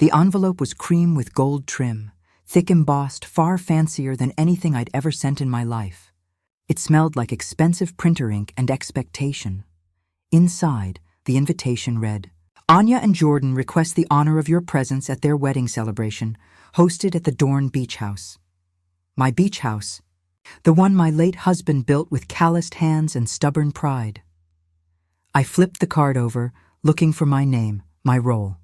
The envelope was cream with gold trim, thick embossed, far fancier than anything I'd ever sent in my life. It smelled like expensive printer ink and expectation. Inside, the invitation read, "Anya and Jordan request the honor of your presence at their wedding celebration, hosted at the Dorn Beach House." My beach house, the one my late husband built with calloused hands and stubborn pride. I flipped the card over, looking for my name, my role.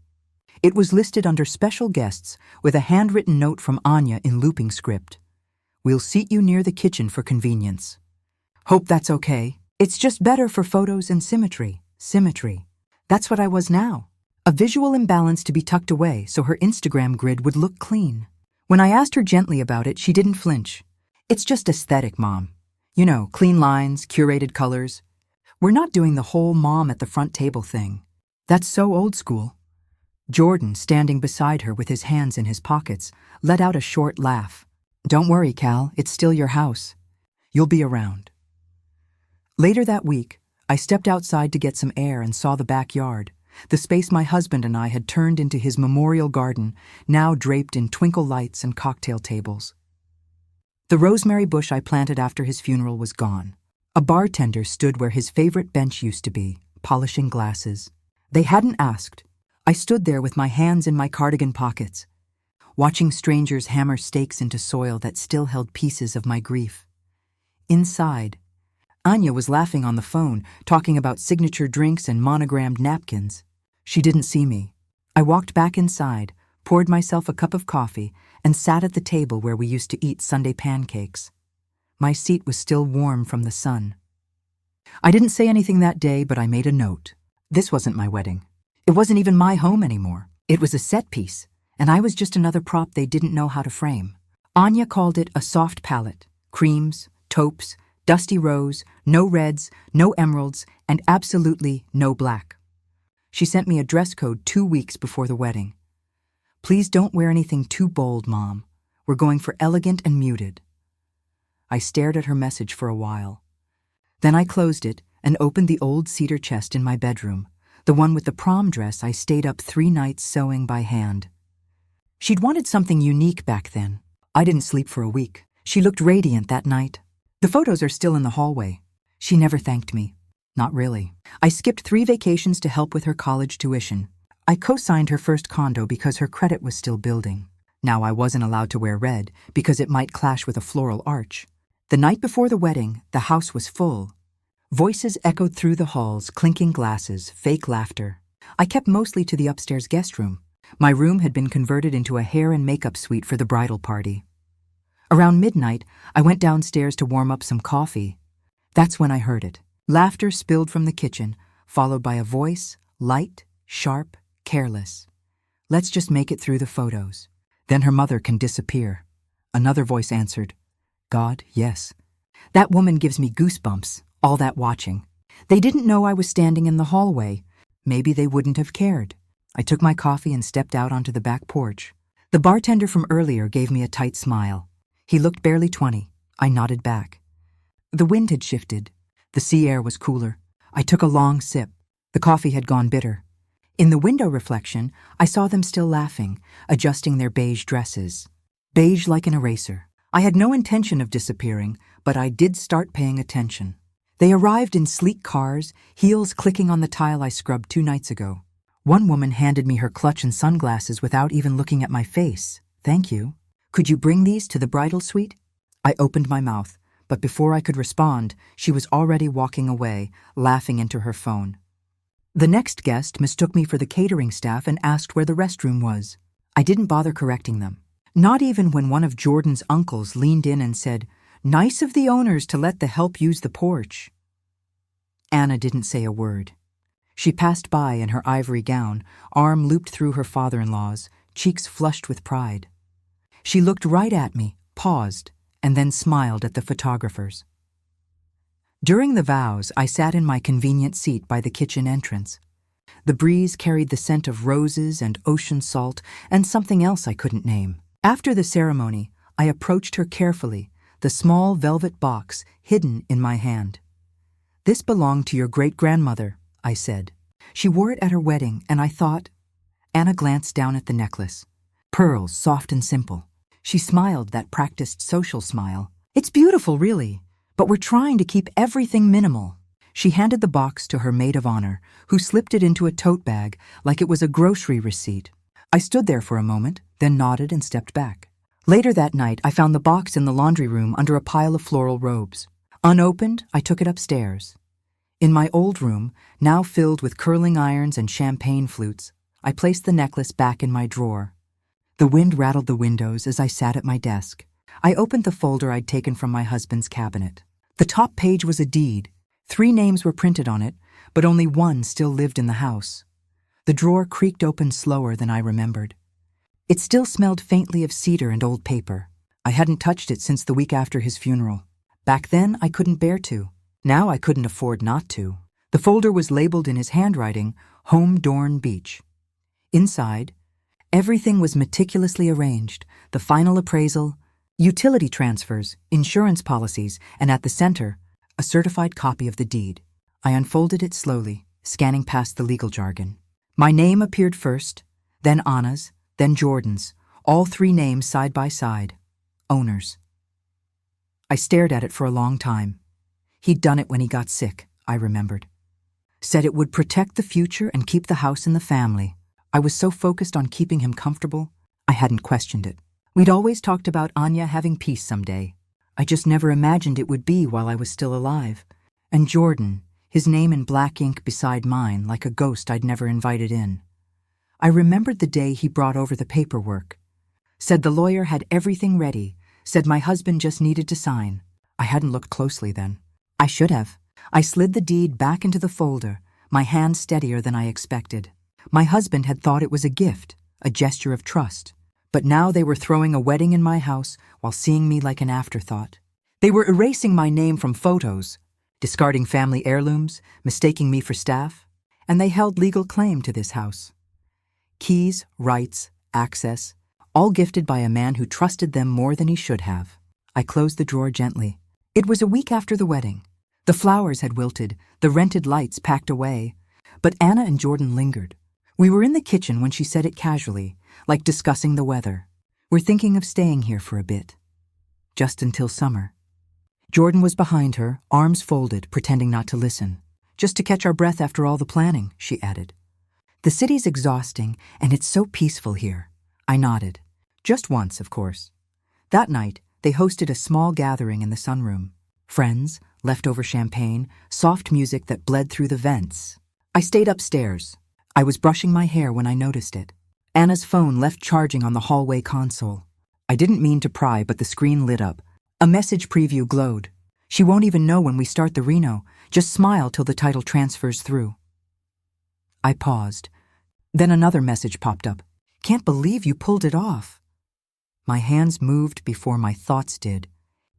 It was listed under special guests with a handwritten note from Anya in looping script. "We'll seat you near the kitchen for convenience. Hope that's okay. It's just better for photos and symmetry." Symmetry. That's what I was now. A visual imbalance to be tucked away so her Instagram grid would look clean. When I asked her gently about it, she didn't flinch. "It's just aesthetic, Mom. You know, clean lines, curated colors. We're not doing the whole mom at the front table thing. That's so old school." Jordan, standing beside her with his hands in his pockets, let out a short laugh. "Don't worry, Cal, it's still your house. You'll be around." Later that week, I stepped outside to get some air and saw the backyard, the space my husband and I had turned into his memorial garden, now draped in twinkle lights and cocktail tables. The rosemary bush I planted after his funeral was gone. A bartender stood where his favorite bench used to be, polishing glasses. They hadn't asked. I stood there with my hands in my cardigan pockets, watching strangers hammer stakes into soil that still held pieces of my grief. Inside, Anya was laughing on the phone, talking about signature drinks and monogrammed napkins. She didn't see me. I walked back inside, poured myself a cup of coffee, and sat at the table where we used to eat Sunday pancakes. My seat was still warm from the sun. I didn't say anything that day, but I made a note. This wasn't my wedding. It wasn't even my home anymore. It was a set piece, and I was just another prop they didn't know how to frame. Anya called it a soft palette. Creams, taupes, dusty rose, no reds, no emeralds, and absolutely no black. She sent me a dress code 2 weeks before the wedding. "Please don't wear anything too bold, Mom. We're going for elegant and muted." I stared at her message for a while. Then I closed it and opened the old cedar chest in my bedroom, the one with the prom dress I stayed up 3 nights sewing by hand. She'd wanted something unique back then. I didn't sleep for a week. She looked radiant that night. The photos are still in the hallway. She never thanked me. Not really. I skipped 3 vacations to help with her college tuition. I co-signed her first condo because her credit was still building. Now I wasn't allowed to wear red because it might clash with a floral arch. The night before the wedding, the house was full. Voices echoed through the halls, clinking glasses, fake laughter. I kept mostly to the upstairs guest room. My room had been converted into a hair and makeup suite for the bridal party. Around midnight, I went downstairs to warm up some coffee. That's when I heard it. Laughter spilled from the kitchen, followed by a voice, light, sharp, careless. "Let's just make it through the photos. Then her mother can disappear." Another voice answered, "God, yes." That woman gives me goosebumps, all that watching. They didn't know I was standing in the hallway. Maybe they wouldn't have cared. I took my coffee and stepped out onto the back porch. The bartender from earlier gave me a tight smile. He looked barely 20. I nodded back. The wind had shifted. The sea air was cooler. I took a long sip. The coffee had gone bitter. In the window reflection, I saw them still laughing, adjusting their beige dresses. Beige like an eraser. I had no intention of disappearing, but I did start paying attention. They arrived in sleek cars, heels clicking on the tile I scrubbed 2 nights ago. One woman handed me her clutch and sunglasses without even looking at my face. "Thank you. Could you bring these to the bridal suite?" I opened my mouth, but before I could respond, she was already walking away, laughing into her phone. The next guest mistook me for the catering staff and asked where the restroom was. I didn't bother correcting them. Not even when one of Jordan's uncles leaned in and said, "Nice of the owners to let the help use the porch." Anna didn't say a word. She passed by in her ivory gown, arm looped through her father-in-law's, cheeks flushed with pride. She looked right at me, paused, and then smiled at the photographers. During the vows, I sat in my convenient seat by the kitchen entrance. The breeze carried the scent of roses and ocean salt and something else I couldn't name. After the ceremony, I approached her carefully, the small velvet box hidden in my hand. "This belonged to your great-grandmother," I said. "She wore it at her wedding, and I thought..." Anna glanced down at the necklace. Pearls, soft and simple. She smiled that practiced social smile. It's beautiful, really, but we're trying to keep everything minimal. She handed the box to her maid of honor, who slipped it into a tote bag like it was a grocery receipt. I stood there for a moment, then nodded and stepped back. Later that night, I found the box in the laundry room under a pile of floral robes. Unopened, I took it upstairs. In my old room, now filled with curling irons and champagne flutes, I placed the necklace back in my drawer. The wind rattled the windows as I sat at my desk. I opened the folder I'd taken from my husband's cabinet. The top page was a deed. 3 names were printed on it, but only one still lived in the house. The drawer creaked open slower than I remembered. It still smelled faintly of cedar and old paper. I hadn't touched it since the week after his funeral. Back then, I couldn't bear to. Now I couldn't afford not to. The folder was labeled in his handwriting, Home Dorn Beach. Inside, everything was meticulously arranged, the final appraisal, utility transfers, insurance policies, and at the center, a certified copy of the deed. I unfolded it slowly, scanning past the legal jargon. My name appeared first, then Anna's, then Jordan's, all 3 names side by side. Owners. I stared at it for a long time. He'd done it when he got sick, I remembered. Said it would protect the future and keep the house in the family. I was so focused on keeping him comfortable, I hadn't questioned it. We'd always talked about Anya having peace someday. I just never imagined it would be while I was still alive. And Jordan, his name in black ink beside mine, like a ghost I'd never invited in. I remembered the day he brought over the paperwork. Said the lawyer had everything ready, said my husband just needed to sign. I hadn't looked closely then. I should have. I slid the deed back into the folder, my hand steadier than I expected. My husband had thought it was a gift, a gesture of trust. But now they were throwing a wedding in my house while seeing me like an afterthought. They were erasing my name from photos, discarding family heirlooms, mistaking me for staff, and they held legal claim to this house. Keys, rights, access, all gifted by a man who trusted them more than he should have. I closed the drawer gently. It was a week after the wedding. The flowers had wilted, the rented lights packed away, but Anna and Jordan lingered. We were in the kitchen when she said it casually, like discussing the weather. We're thinking of staying here for a bit. Just until summer. Jordan was behind her, arms folded, pretending not to listen. Just to catch our breath after all the planning, she added. The city's exhausting, and it's so peaceful here. I nodded. Just once, of course. That night, they hosted a small gathering in the sunroom. Friends, leftover champagne, soft music that bled through the vents. I stayed upstairs. I was brushing my hair when I noticed it. Anna's phone left charging on the hallway console. I didn't mean to pry, but the screen lit up. A message preview glowed. She won't even know when we start the reno. Just smile till the title transfers through. I paused. Then another message popped up. Can't believe you pulled it off. My hands moved before my thoughts did.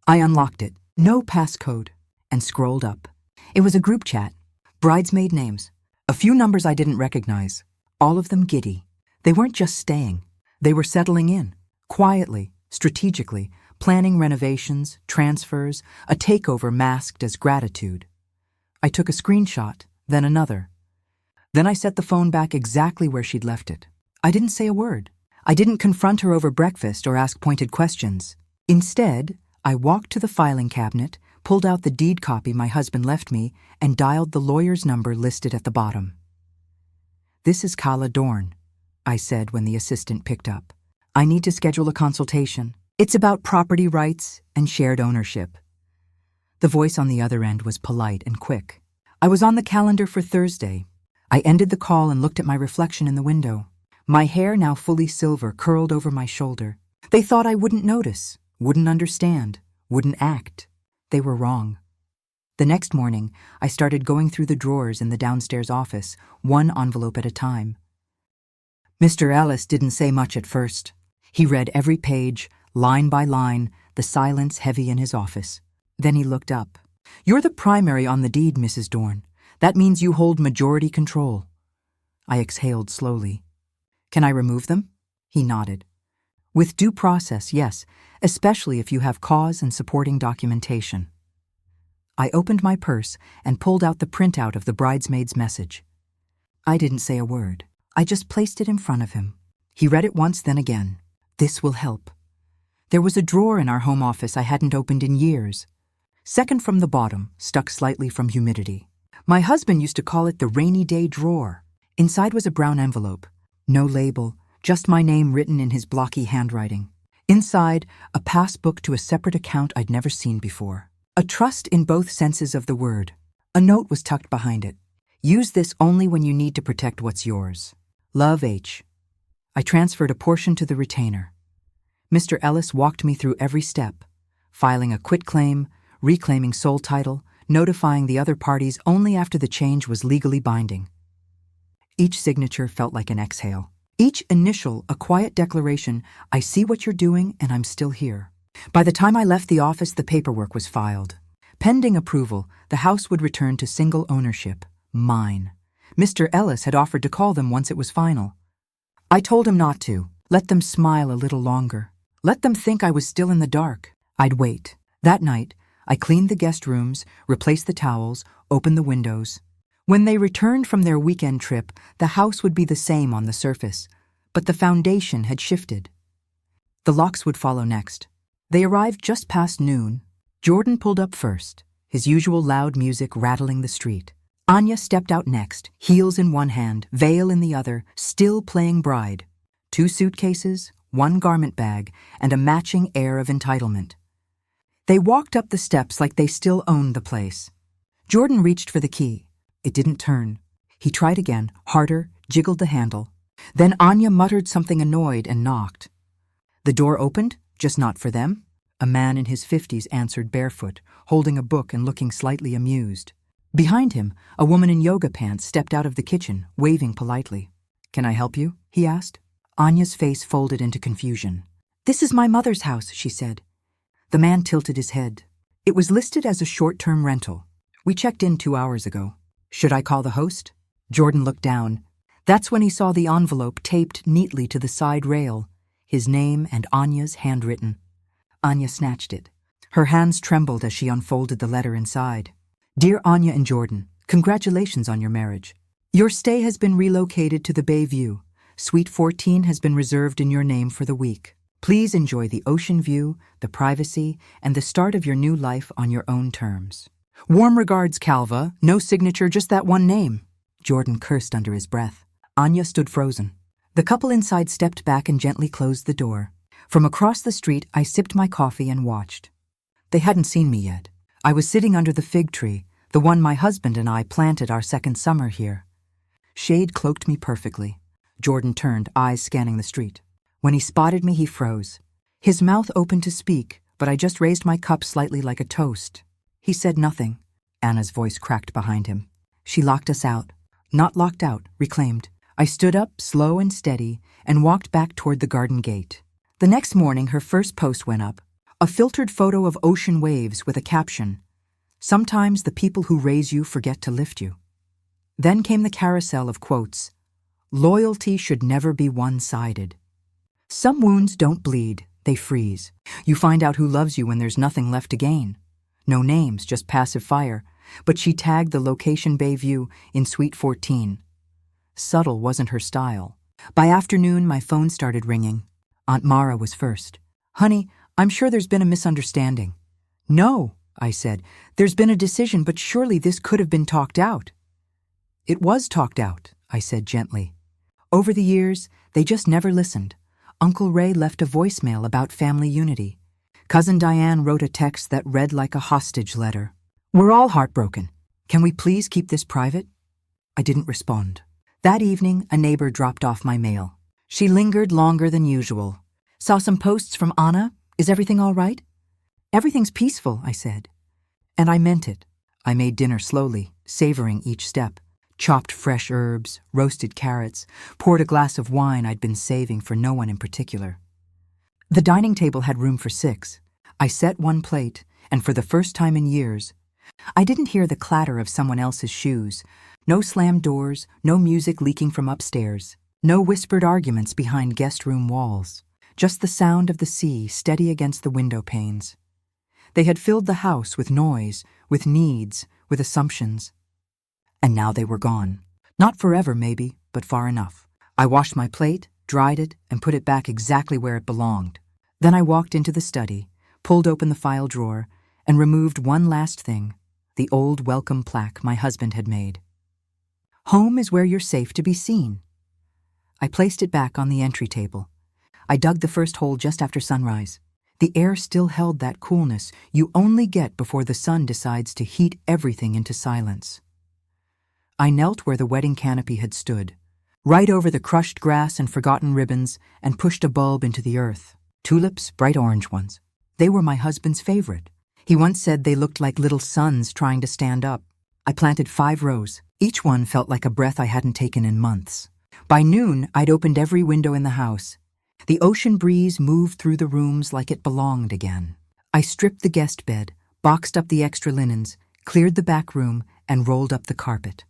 I unlocked it. No passcode. And scrolled up. It was a group chat. Bridesmaid names. A few numbers I didn't recognize. All of them giddy. They weren't just staying. They were settling in. Quietly, strategically, planning renovations, transfers, a takeover masked as gratitude. I took a screenshot, then another. Then I set the phone back exactly where she'd left it. I didn't say a word. I didn't confront her over breakfast or ask pointed questions. Instead, I walked to the filing cabinet, pulled out the deed copy my husband left me, and dialed the lawyer's number listed at the bottom. This is Kala Dorn, I said when the assistant picked up. I need to schedule a consultation. It's about property rights and shared ownership. The voice on the other end was polite and quick. I was on the calendar for Thursday. I ended the call and looked at my reflection in the window. My hair, now fully silver, curled over my shoulder. They thought I wouldn't notice, wouldn't understand, wouldn't act. They were wrong. The next morning, I started going through the drawers in the downstairs office, one envelope at a time. Mr. Ellis didn't say much at first. He read every page, line by line, the silence heavy in his office. Then he looked up. You're the primary on the deed, Mrs. Dorn. That means you hold majority control. I exhaled slowly. Can I remove them? He nodded. With due process, yes, especially if you have cause and supporting documentation. I opened my purse and pulled out the printout of the bridesmaid's message. I didn't say a word. I just placed it in front of him. He read it once, then again. This will help. There was a drawer in our home office I hadn't opened in years. Second from the bottom, stuck slightly from humidity. My husband used to call it the rainy day drawer. Inside was a brown envelope. No label, just my name written in his blocky handwriting. Inside, a passbook to a separate account I'd never seen before. A trust in both senses of the word. A note was tucked behind it. Use this only when you need to protect what's yours. Love, H. I transferred a portion to the retainer. Mr. Ellis walked me through every step, filing a quitclaim, reclaiming sole title, notifying the other parties only after the change was legally binding. Each signature felt like an exhale. Each initial, a quiet declaration, I see what you're doing and I'm still here. By the time I left the office, the paperwork was filed. Pending approval, the house would return to single ownership, mine. Mr. Ellis had offered to call them once it was final. I told him not to. Let them smile a little longer. Let them think I was still in the dark. I'd wait. That night, I cleaned the guest rooms, replaced the towels, opened the windows. When they returned from their weekend trip, the house would be the same on the surface, but the foundation had shifted. The locks would follow next. They arrived just past noon. Jordan pulled up first, his usual loud music rattling the street. Anya stepped out next, heels in one hand, veil in the other, still playing bride. 2 suitcases, 1 garment bag, and a matching air of entitlement. They walked up the steps like they still owned the place. Jordan reached for the key. It didn't turn. He tried again, harder, jiggled the handle. Then Anya muttered something annoyed and knocked. The door opened, just not for them. A man in his 50s answered barefoot, holding a book and looking slightly amused. Behind him, a woman in yoga pants stepped out of the kitchen, waving politely. "Can I help you?" he asked. Anya's face folded into confusion. "This is my mother's house," she said. The man tilted his head. "It was listed as a short-term rental. We checked in 2 hours ago. Should I call the host?" Jordan looked down. That's when he saw the envelope taped neatly to the side rail, his name and Anya's handwritten. Anya snatched it. Her hands trembled as she unfolded the letter inside. "Dear Anya and Jordan, congratulations on your marriage. Your stay has been relocated to the Bay View. Suite 14 has been reserved in your name for the week. Please enjoy the ocean view, the privacy, and the start of your new life on your own terms. Warm regards, Calva. No signature, just that one name." Jordan cursed under his breath. Anya stood frozen. The couple inside stepped back and gently closed the door. From across the street, I sipped my coffee and watched. They hadn't seen me yet. I was sitting under the fig tree, the one my husband and I planted our second summer here. Shade cloaked me perfectly. Jordan turned, eyes scanning the street. When he spotted me, he froze. His mouth opened to speak, but I just raised my cup slightly like a toast. He said nothing. Anna's voice cracked behind him. "She locked us out." "Not locked out, reclaimed." I stood up, slow and steady, and walked back toward the garden gate. The next morning, her first post went up. A filtered photo of ocean waves with a caption, "Sometimes the people who raise you forget to lift you." Then came the carousel of quotes. "Loyalty should never be one-sided." "Some wounds don't bleed, they freeze. You find out who loves you when there's nothing left to gain." No names, just passive fire, but she tagged the location Bay View in Suite 14. Subtle wasn't her style. By afternoon, my phone started ringing. Aunt Mara was first. "Honey, I'm sure there's been a misunderstanding." "No," I said. "There's been a decision, but surely this could have been talked out." "It was talked out," I said gently. "Over the years, they just never listened. Uncle Ray left a voicemail about family unity. Cousin Diane wrote a text that read like a hostage letter. We're all heartbroken. Can we please keep this private?" I didn't respond. That evening, a neighbor dropped off my mail. She lingered longer than usual. "Saw some posts from Anna. Is everything all right?" "Everything's peaceful," I said. And I meant it. I made dinner slowly, savoring each step. Chopped fresh herbs, roasted carrots, poured a glass of wine I'd been saving for no one in particular. The dining table had room for 6. I set one plate, and for the first time in years, I didn't hear the clatter of someone else's shoes. No slammed doors, no music leaking from upstairs, no whispered arguments behind guest room walls. Just the sound of the sea steady against the window panes. They had filled the house with noise, with needs, with assumptions. And now they were gone. Not forever, maybe, but far enough. I washed my plate, dried it, and put it back exactly where it belonged. Then I walked into the study, pulled open the file drawer, and removed one last thing, the old welcome plaque my husband had made. Home is where you're safe to be seen. I placed it back on the entry table. I dug the first hole just after sunrise. The air still held that coolness you only get before the sun decides to heat everything into silence. I knelt where the wedding canopy had stood, right over the crushed grass and forgotten ribbons, and pushed a bulb into the earth. Tulips, bright orange ones. They were my husband's favorite. He once said they looked like little suns trying to stand up. I planted 5 rows. Each one felt like a breath I hadn't taken in months. By noon, I'd opened every window in the house. The ocean breeze moved through the rooms like it belonged again. I stripped the guest bed, boxed up the extra linens, cleared the back room, and rolled up the carpet.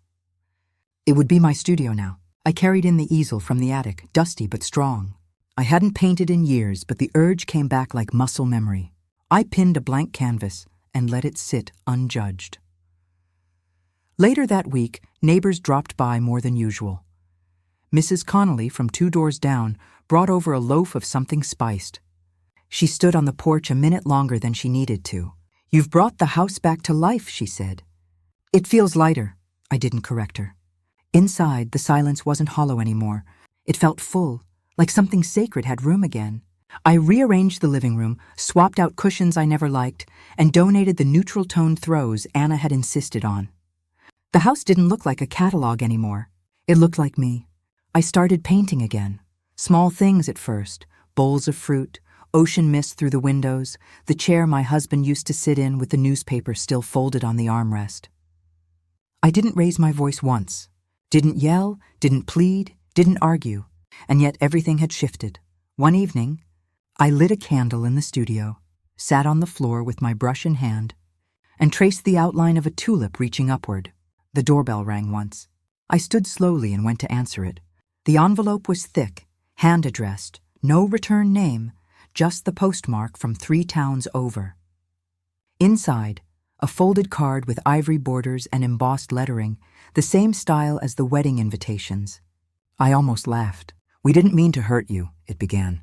It would be my studio now. I carried in the easel from the attic, dusty but strong. I hadn't painted in years, but the urge came back like muscle memory. I pinned a blank canvas and let it sit unjudged. Later that week, neighbors dropped by more than usual. Mrs. Connolly from 2 doors down brought over a loaf of something spiced. She stood on the porch a minute longer than she needed to. "You've brought the house back to life," she said. "It feels lighter." I didn't correct her. Inside, the silence wasn't hollow anymore. It felt full, like something sacred had room again. I rearranged the living room, swapped out cushions I never liked, and donated the neutral-toned throws Anna had insisted on. The house didn't look like a catalog anymore. It looked like me. I started painting again. Small things at first, bowls of fruit, ocean mist through the windows, the chair my husband used to sit in with the newspaper still folded on the armrest. I didn't raise my voice once. Didn't yell, didn't plead, didn't argue, and yet everything had shifted. One evening, I lit a candle in the studio, sat on the floor with my brush in hand, and traced the outline of a tulip reaching upward. The doorbell rang once. I stood slowly and went to answer it. The envelope was thick, hand-addressed, no return name, just the postmark from 3 towns over. Inside, a folded card with ivory borders and embossed lettering, the same style as the wedding invitations. I almost laughed. "We didn't mean to hurt you," it began.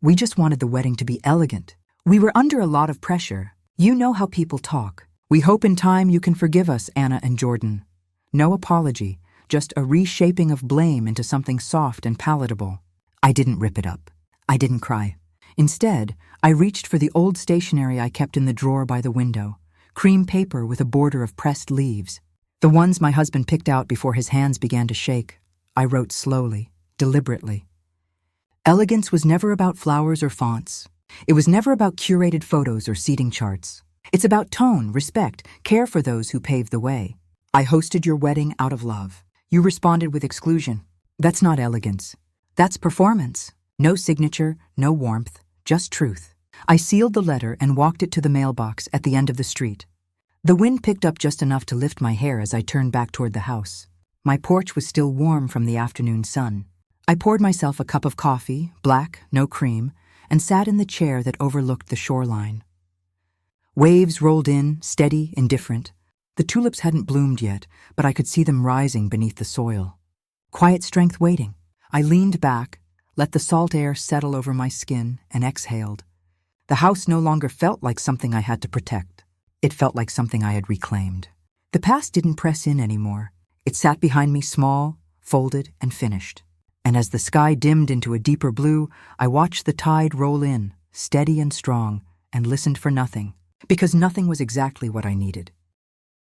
"We just wanted the wedding to be elegant. We were under a lot of pressure. You know how people talk. We hope in time you can forgive us, Anna and Jordan." No apology, just a reshaping of blame into something soft and palatable. I didn't rip it up. I didn't cry. Instead, I reached for the old stationery I kept in the drawer by the window, cream paper with a border of pressed leaves. The ones my husband picked out before his hands began to shake. I wrote slowly, deliberately. Elegance was never about flowers or fonts. It was never about curated photos or seating charts. It's about tone, respect, care for those who paved the way. I hosted your wedding out of love. You responded with exclusion. That's not elegance. That's performance. No signature, no warmth, just truth. I sealed the letter and walked it to the mailbox at the end of the street. The wind picked up just enough to lift my hair as I turned back toward the house. My porch was still warm from the afternoon sun. I poured myself a cup of coffee, black, no cream, and sat in the chair that overlooked the shoreline. Waves rolled in, steady, indifferent. The tulips hadn't bloomed yet, but I could see them rising beneath the soil. Quiet strength waiting. I leaned back, let the salt air settle over my skin, and exhaled. The house no longer felt like something I had to protect. It felt like something I had reclaimed. The past didn't press in anymore. It sat behind me small, folded, and finished. And as the sky dimmed into a deeper blue, I watched the tide roll in, steady and strong, and listened for nothing. Because nothing was exactly what I needed.